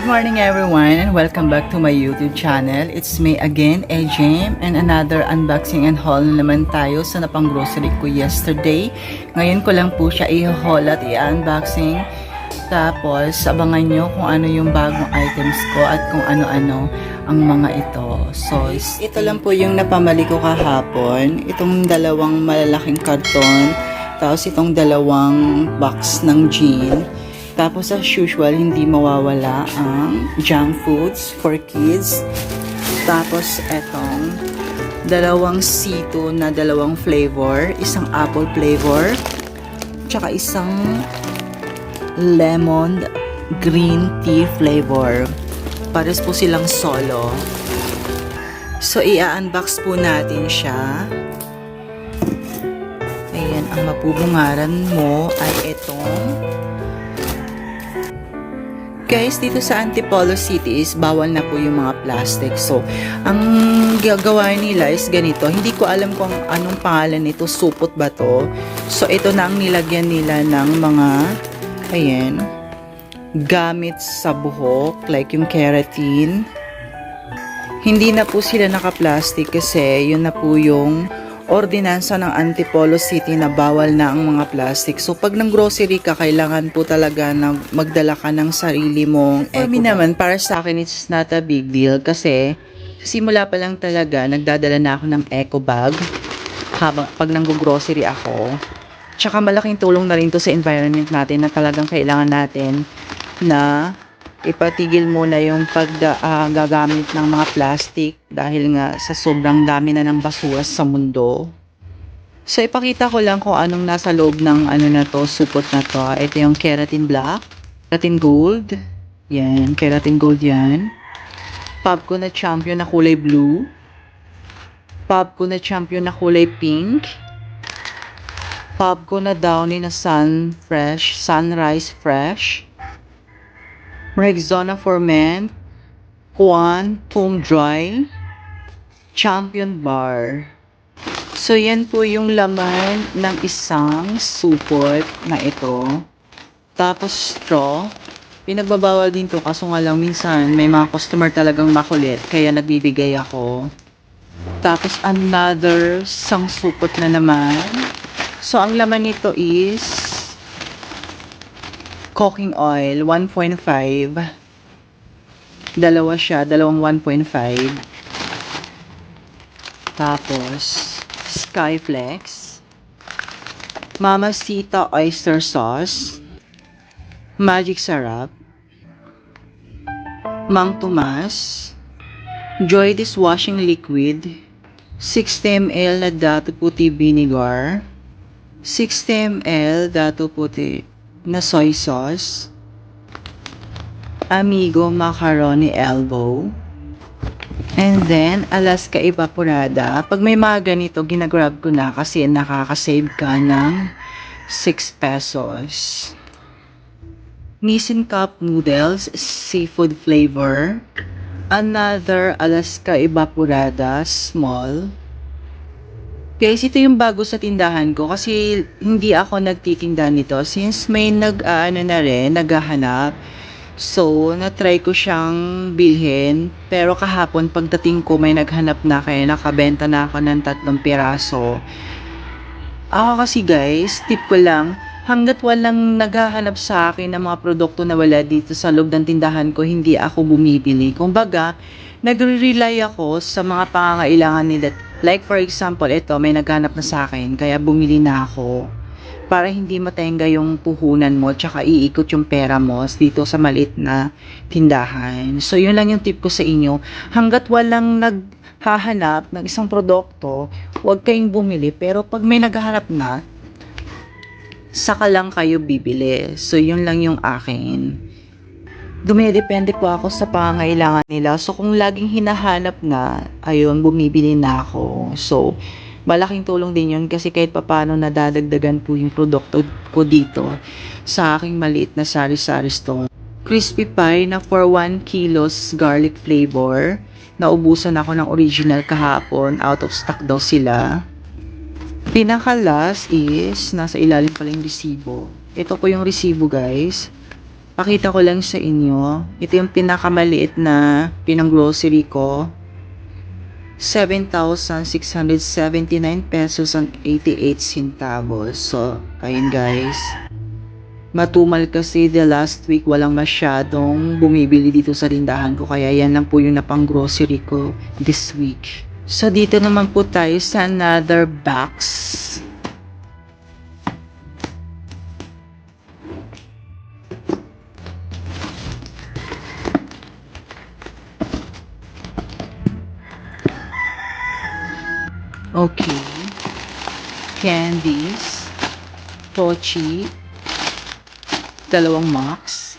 Good morning everyone and welcome back to my YouTube channel. It's me again, Ejem, and another unboxing and haul na naman tayo sa napang grocery ko yesterday. Ngayon ko lang po siya i-haul at i-unboxing. Tapos abangan nyo kung ano yung bagong items ko at kung ano-ano ang mga ito. So, ito lang po yung napamali ko kahapon. Itong dalawang malalaking karton. Tapos itong dalawang box ng gin. Tapos as usual, hindi mawawala ang junk foods for kids. Tapos etong dalawang C2 na dalawang flavor. Isang apple flavor. Tsaka isang lemon green tea flavor. Pares po silang solo. So, i-unbox po natin siya. Ayan, ang mapubungaran mo ay itong guys, dito sa Antipolo City is bawal na po yung mga plastic. So, ang gagawa nila is ganito. Hindi ko alam kung anong pangalan nito. Supot ba to? So, ito na ang nilagyan nila ng mga, ayan, gamit sa buhok. Like yung keratin. Hindi na po sila naka-plastic kasi yun na po yung ordinansa ng Antipolo City na bawal na ang mga plastic. So, pag ng grocery ka, kailangan po talaga na magdala ka ng sarili mong eco. For me naman, para sa akin, it's not a big deal kasi simula pa lang talaga, nagdadala na ako ng eco bag pag nang-grocery ako. Tsaka malaking tulong na rin to sa environment natin na talagang kailangan natin na ipatigil muna yung paggagamit ng mga plastic dahil nga sa sobrang dami na ng basura sa mundo. So, ipakita ko lang kung anong nasa loob ng ano na to, supot na to. Ito yung keratin black, keratin gold. Yan, keratin gold yan. Popco na champion na kulay blue. Popco na champion na kulay pink. Popco na downy na sunrise fresh. Rexona for Men, Juan, Foam Dry, Champion Bar. So, yan po yung laman ng isang supot na ito. Tapos, straw. Pinagbabawal din to kaso nga lang minsan may mga customer talagang makulit kaya nagbibigay ako. Tapos, another isang supot na naman. So, ang laman nito is cooking oil, 1.5. Dalawa siya, dalawang 1.5. Tapos, Skyflex. Mamacita oyster sauce. Magic syrup. Mang Tomas. Joy dishwashing liquid. 60 ml na Dato Puti vinegar. 60 ml Dato Puti na soy sauce, Amigo macaroni elbow, and then Alaska evaporada. Pag may mga ganito, ginagrab ko na kasi nakakasave ka ng 6 pesos. Nissin cup noodles, seafood flavor, another Alaska evaporada, small. Guys, ito yung bago sa tindahan ko kasi hindi ako nagtitinda nito since may naghahanap. So, na-try ko siyang bilhin. Pero kahapon, pagdating ko, may naghanap na kaya nakabenta na ako ng 3 piraso. Ako kasi guys, tip ko lang, hanggat walang naghahanap sa akin ng mga produkto na wala dito sa loob ng tindahan ko, hindi ako bumibili. Kumbaga, nagre-rely ako sa mga pangangailangan nila. Like for example, ito, may naghanap na sa akin, kaya bumili na ako. Para hindi matenga yung puhunan mo, tsaka iikot yung pera mo dito sa maliit na tindahan. So, yun lang yung tip ko sa inyo. Hanggat walang naghahanap ng isang produkto, huwag kayong bumili. Pero pag may naghahanap na, saka lang kayo bibili. So, yun lang yung akin. Dumidepende po ako sa pangangailangan nila. So, kung laging hinahanap na, ayun, bumibili na ako. So, malaking tulong din yun kasi kahit papano nadadagdagan po yung produkto ko dito sa aking maliit na sari-sari store. Crispy pie na for 1 kilos garlic flavor. Naubusan ako ng original kahapon. Out of stock daw sila. Pinaka-last is, nasa ilalim pala yung resibo. Ito po yung resibo, guys. Pakita ko lang sa inyo. Ito yung pinakamaliit na pinang-grocery ko. 7,679 pesos and 88 centavos. So, ayun guys. Matumal kasi the last week walang masyadong bumibili dito sa tindahan ko. Kaya yan lang po yung napang grocery ko this week. So, dito naman po tayo sa another box. Okay. Candies. Pochi. Dalawang max.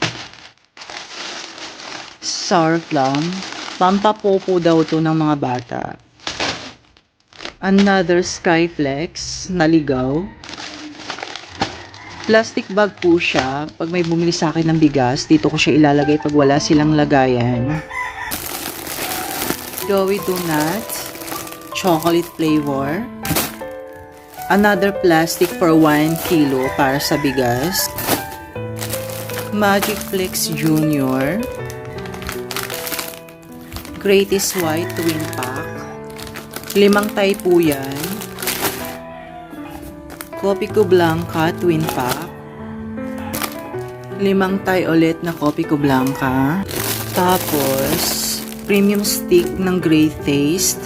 Sour plum. Pampapopo daw to ng mga bata. Another Skyflex na ligaw. Plastic bag po siya. Pag may bumili sa akin ng bigas, dito ko siya ilalagay pag wala silang lagayan. Doughy Donut. Chocolate flavor. Another plastic for 1 kilo para sa bigas. Magic Flex Junior. Greatest White Twin Pack. 5 tay po yan. Copico Blanca Twin Pack. 5 tay ulit na Copico Blanca. Tapos, premium stick ng Great Taste.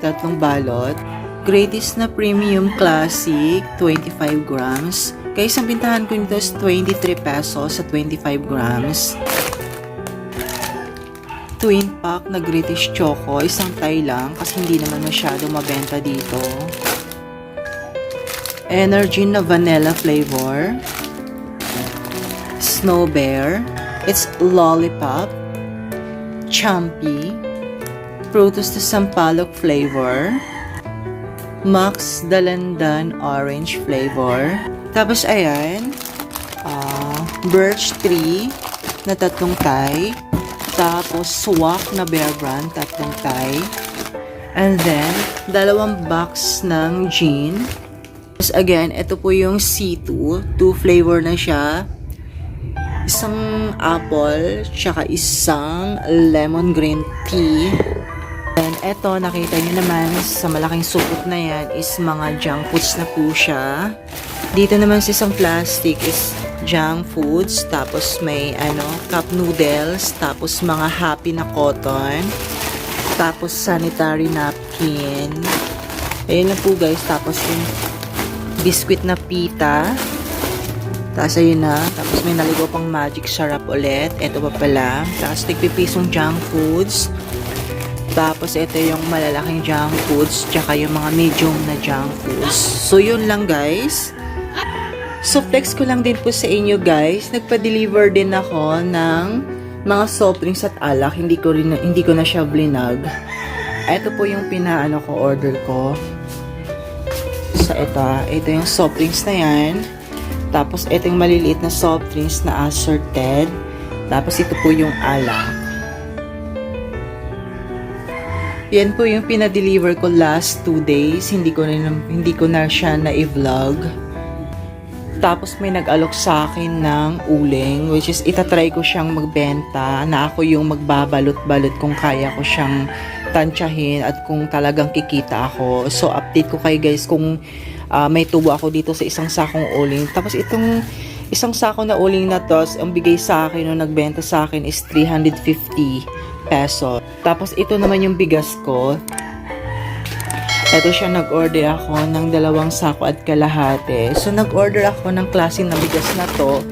3 balot. Greatest na Premium Classic, 25 grams. Guys, ang bintahan ko nito is 23 pesos sa 25 grams. Twin pack na British Choco, isang tay lang kasi hindi naman masyado mabenta dito. Energy na vanilla flavor. Snow Bear. It's lollipop. Chumpy. Frutos de Sampaloc flavor. Max Dalandan orange flavor. Tapos ayan, Birch Tree na 3 tay. Tapos swak na Bear Brand 3 tay. And then 2 box ng gin. Tapos again, ito po yung C2, 2 flavor na siya. Isang apple, tsaka isang lemon green tea. And eto, nakita nyo naman sa malaking supot na yan is mga junk foods na po siya. Dito naman sa isang plastic is junk foods, tapos may cup noodles, tapos mga happy na cotton, tapos sanitary napkin. Ayun na po guys, tapos yung biscuit na pita. Tapos ayun na, tapos may naligo pang magic syrup ulit. Ito pa pala. Tapos tigpipisong junk foods. Tapos ito yung malalaking junk foods, tsaka yung mga medium na junk foods. So yun lang guys. So flex ko lang din po sa inyo guys. Nagpa-deliver din ako ng mga soft drinks at alak. Hindi ko na siya blinag. Ito po yung order ko. So ito yung soft drinks na yan. Tapos ito yung maliliit na soft drinks na assorted. Tapos ito po yung alak. Yan po yung pinadeliver ko last 2 days. Hindi ko na siya na-vlog. Tapos may nag-alok sa akin ng uling, which is itatry ko siyang magbenta na ako yung magbabalot-balot kung kaya ko siyang tansyahin at kung talagang kikita ako. So update ko kayo guys kung may tubo ako dito sa isang sakong uling. Tapos itong isang sako na uling na to, ang bigay sa akin nung nagbenta sa akin is 350 peso. Tapos ito naman yung bigas ko. Ito siya, nag-order ako ng 2 sako at kalahati. So nag-order ako ng klase na bigas na to.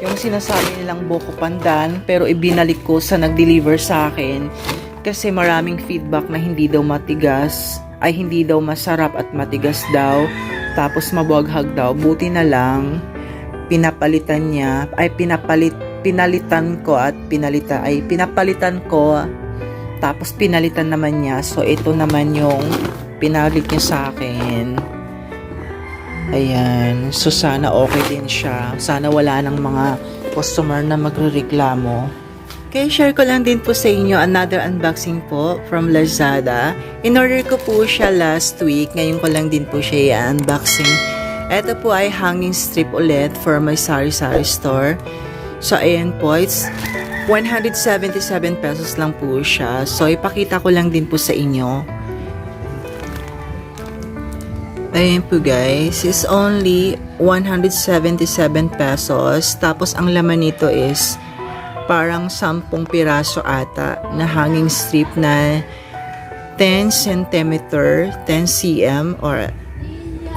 Yung sinasabi nilang Boko Pandan, pero ibinalik ko sa nag-deliver sa akin. Kasi maraming feedback na hindi daw matigas, ay hindi daw masarap at matigas daw. Tapos mabuhaghag daw. Buti na lang, pinapalitan ko. Tapos pinalitan naman niya. So ito naman yung pinalit niya sa akin. Ayan. So sana okay din siya. Sana wala nang mga customer na magrereklamo. Okay, share ko lang din po sa inyo another unboxing po from Lazada. In-order ko po siya last week. Ngayon ko lang din po siya i-unboxing. Ito po ay hanging strip ulit for my sari-sari store. So, ayan po, it's 177 pesos lang po siya. So, ipakita ko lang din po sa inyo. Ayan po guys, it's only 177 pesos. Tapos, ang laman nito is parang 10 piraso ata na hanging strip na 10 cm, 10 cm, or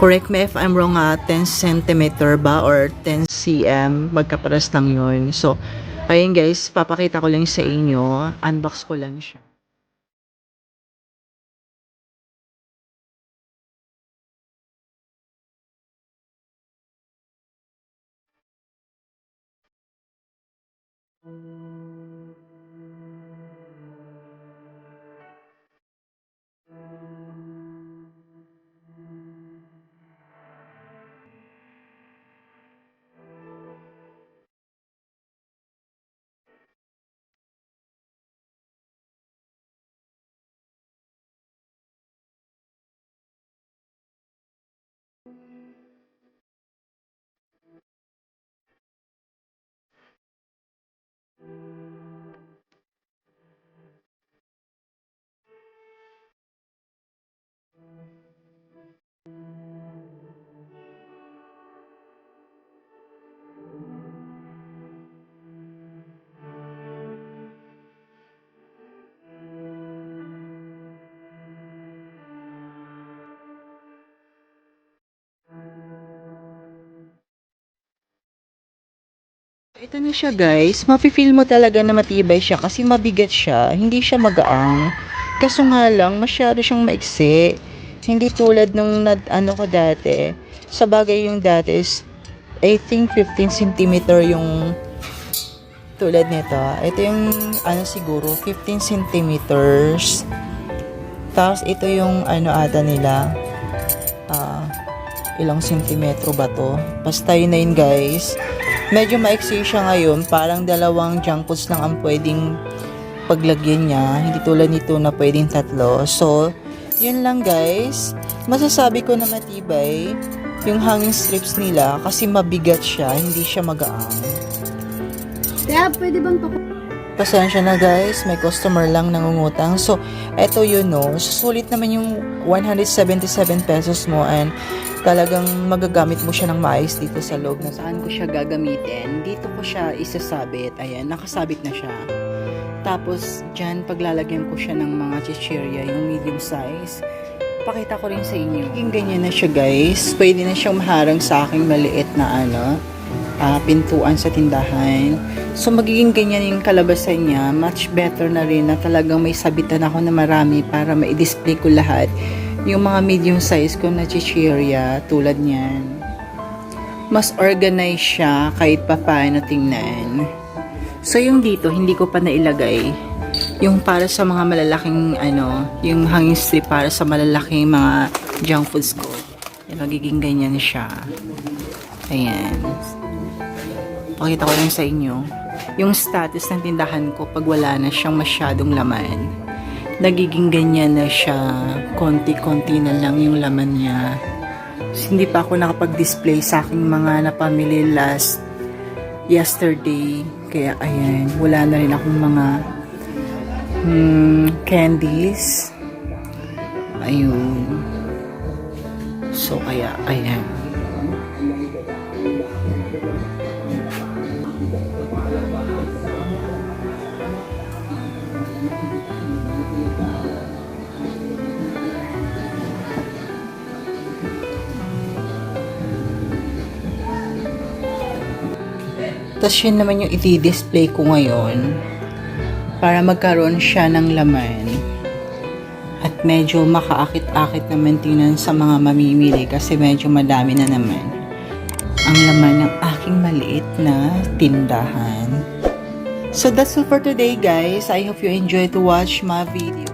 correct me if I'm wrong 10 cm ba or 10 cm, magkaparas lang yun. So, ayun guys, papakita ko lang sa inyo, unbox ko lang siya. Ito na siya guys, mafe-feel mo talaga na matibay siya kasi mabigat siya, hindi siya magaang. Kaso nga lang, masyado siyang maiksi. Hindi tulad nung ano ko dati. Sa bagay yung dati is, I think 15 cm yung tulad nito. Ito yung ano siguro, 15 centimeters. Tapos ito yung ano ata nila, ilang sentimetro ba to? Basta yun na yun guys. Medyo maiksi siya ngayon, parang 2 junk foods lang ang pwedeng paglagyan niya, hindi tulad nito na pwedeng 3. So, yun lang guys. Masasabi ko na matibay yung hanging strips nila kasi mabigat siya, hindi siya magaang. Kaya pwede bang Pasensya na guys, may customer lang nangungutang. So, eto yun no, susulit naman yung 177 pesos mo and talagang magagamit mo siya ng maayos dito sa loob. Na saan ko siya gagamitin? Dito ko siya isasabit. Ayan, nakasabit na siya. Tapos, dyan paglalagyan ko siya ng mga chichirya, yung medium size. Pakita ko rin sa inyo. Yung ganyan na siya guys. Pwede na siyang maharang sa aking maliit na pintuan sa tindahan. So, magiging ganyan yung kalabasan niya. Much better na rin na talagang may sabitan ako na marami para ma-display ko lahat. Yung mga medium size ko na chichirya, tulad niyan. Mas organized siya kahit pa paano tingnan. So, yung dito, hindi ko pa nailagay. Yung para sa mga malalaking, yung hanging strip para sa malalaking mga junk foods ko. Yung magiging ganyan siya. Ayan. Pakita ko lang sa inyo. Yung status ng tindahan ko pag wala na siyang masyadong laman. Nagiging ganyan na siya. Konti-konti na lang yung laman niya. So, hindi pa ako nakapag-display sa aking mga napamili yesterday. Kaya ayan, wala na rin akong mga candies. Ayun. So, kaya ayan. Tapos yun naman yung i-display ko ngayon para magkaroon siya ng laman at medyo makaakit-akit naman tingnan sa mga mamimili kasi medyo madami na naman ang laman ng aking maliit na tindahan. So that's all for today guys. I hope you enjoy to watch my video.